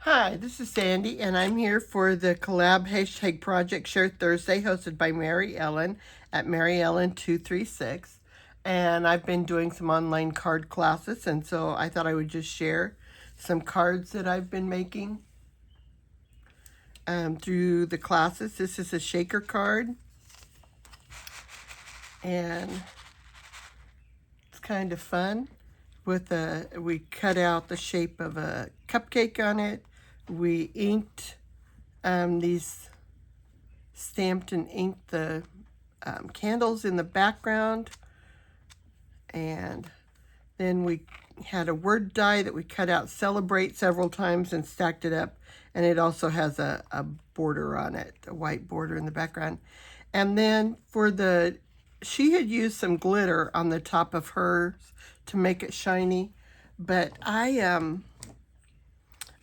Hi, this is Sandy, and I'm here for the collab hashtag Project Share Thursday hosted by Mary Ellen at Mary Ellen 236. And I've been doing some online card classes, and so I thought I would just share some cards that I've been making through the classes. This is a shaker card, and it's kind of fun. We cut out the shape of a cupcake on it. We inked these stamped and inked the candles in the background, and then we had a word die that we cut out celebrate several times and stacked it up, and it also has a border on it, a white border in the background. And then she had used some glitter on the top of hers to make it shiny, but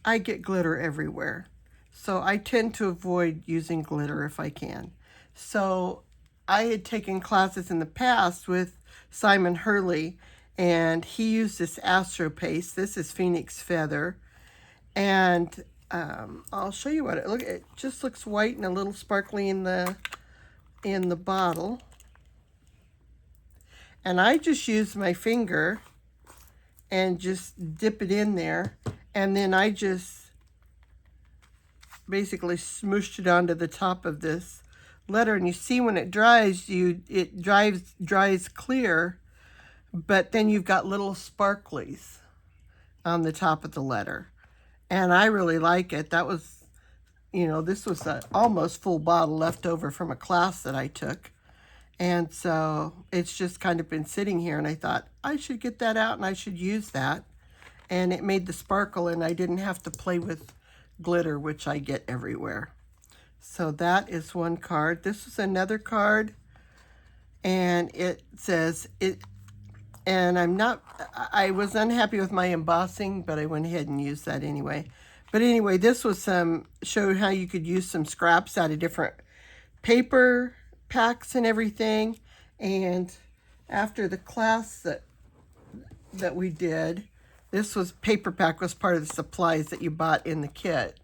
I get glitter everywhere. So I tend to avoid using glitter if I can. So I had taken classes in the past with Simon Hurley, and he used this Astro Paste. This is Phoenix Feather. And I'll show you what it just looks white and a little sparkly in the bottle. And I just use my finger and just dip it in there, and then I just basically smooshed it onto the top of this letter. And you see when it dries, it dries clear, but then you've got little sparklies on the top of the letter. And I really like it. That was, this was an almost full bottle left over from a class that I took. And so it's just kind of been sitting here, and I thought I should get that out and I should use that. And it made the sparkle, and I didn't have to play with glitter, which I get everywhere. So that is one card. This is another card, and it says it, and I was unhappy with my embossing, but I went ahead and used that anyway. But anyway, this was showed how you could use some scraps out of different paper packs and everything. And after the class that we did, this paper pack was part of the supplies that you bought in the kit.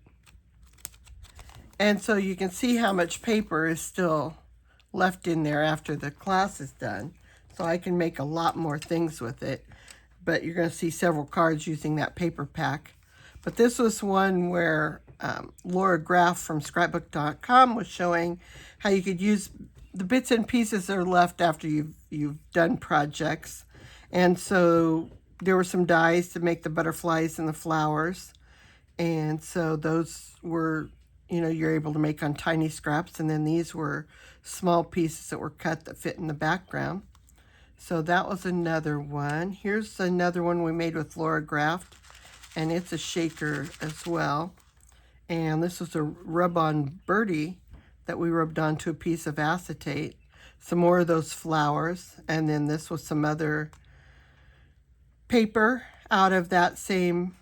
And so you can see how much paper is still left in there after the class is done. So I can make a lot more things with it. But you're going to see several cards using that paper pack. But this was one where Laura Graff from scrapbook.com was showing how you could use the bits and pieces that are left after you've done projects. And so there were some dies to make the butterflies and the flowers. And so those were, you're able to make on tiny scraps. And then these were small pieces that were cut that fit in the background. So that was another one. Here's another one we made with Laura Graff, and it's a shaker as well. And this was a rub-on birdie that we rubbed onto a piece of acetate. Some more of those flowers. And then this was some other paper out of that same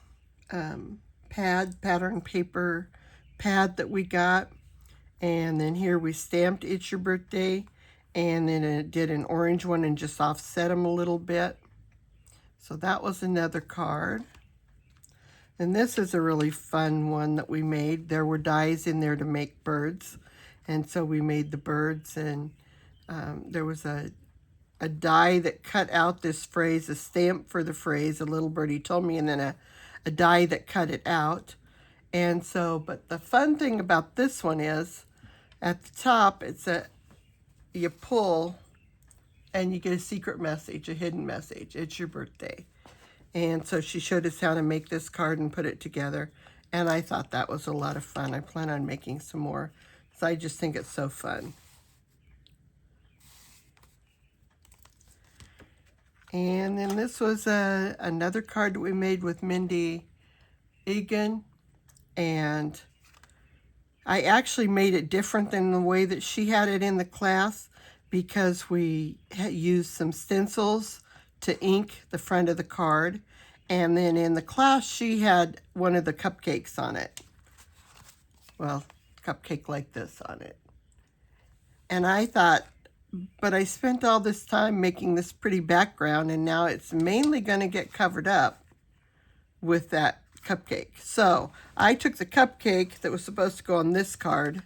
pattern paper pad that we got. And then here we stamped It's Your Birthday, and then it did an orange one and just offset them a little bit. So that was another card. And this is a really fun one that we made. There were dies in there to make birds, and so we made the birds, and there was a die that cut out this phrase, a stamp for the phrase, a little birdie told me, and then a die that cut it out. And so, but the fun thing about this one is, at the top, you pull, and you get a secret message, a hidden message. It's your birthday. And so she showed us how to make this card and put it together. And I thought that was a lot of fun. I plan on making some more, so I just think it's so fun. And then this was another card that we made with Mindy Egan. And I actually made it different than the way that she had it in the class, because we used some stencils to ink the front of the card. And then in the class, she had one of the cupcakes on it. Well, cupcake like this on it. And I thought, but I spent all this time making this pretty background, and now it's mainly going to get covered up with that cupcake. So I took the cupcake that was supposed to go on this card,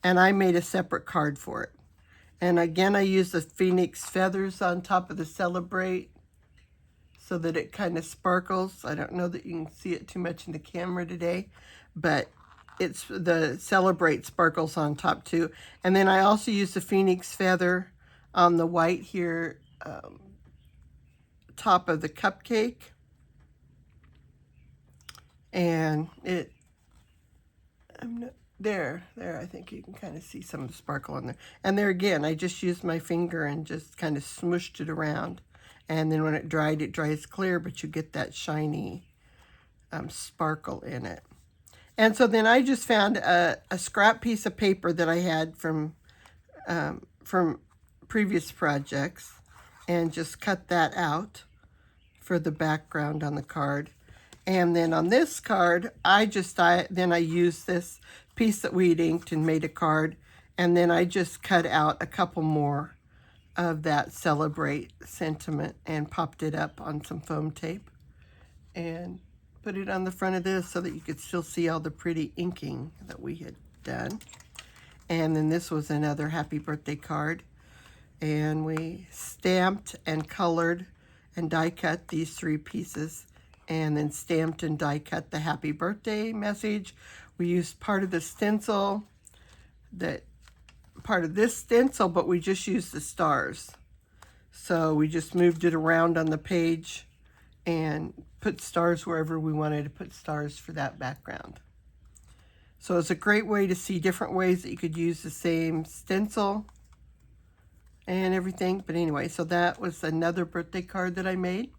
and I made a separate card for it. And again, I used the Phoenix feathers on top of the Celebrate so that it kind of sparkles. I don't know that you can see it too much in the camera today, but it's the Celebrate sparkles on top too. And then I also used the Phoenix feather on the white here, top of the cupcake. And it, there, I think you can kind of see some of the sparkle on there. And there again, I just used my finger and just kind of smooshed it around. And then when it dries clear, but you get that shiny sparkle in it. And so then I just found a scrap piece of paper that I had from previous projects and just cut that out for the background on the card. And then on this card, I used this piece that we'd inked and made a card, and then I just cut out a couple more of that Celebrate sentiment and popped it up on some foam tape and put it on the front of this so that you could still see all the pretty inking that we had done. And then this was another happy birthday card, and we stamped and colored and die cut these 3 pieces, and then stamped and die cut the happy birthday message. We used part of the stencil, part of this stencil, but we just used the stars. So we just moved it around on the page and put stars wherever we wanted to put stars for that background. So it's a great way to see different ways that you could use the same stencil and everything. But anyway, so that was another birthday card that I made.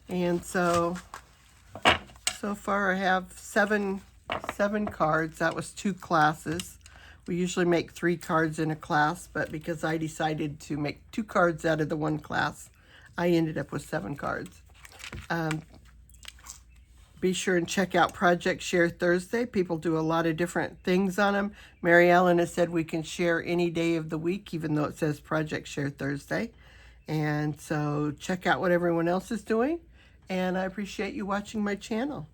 And so far I have seven cards. That was 2 classes. We usually make 3 cards in a class, but because I decided to make 2 cards out of the 1 class, I ended up with 7 cards. Be sure and check out Project Share Thursday. People do a lot of different things on them. Mary Ellen has said we can share any day of the week, even though it says Project Share Thursday. And so check out what everyone else is doing. And I appreciate you watching my channel.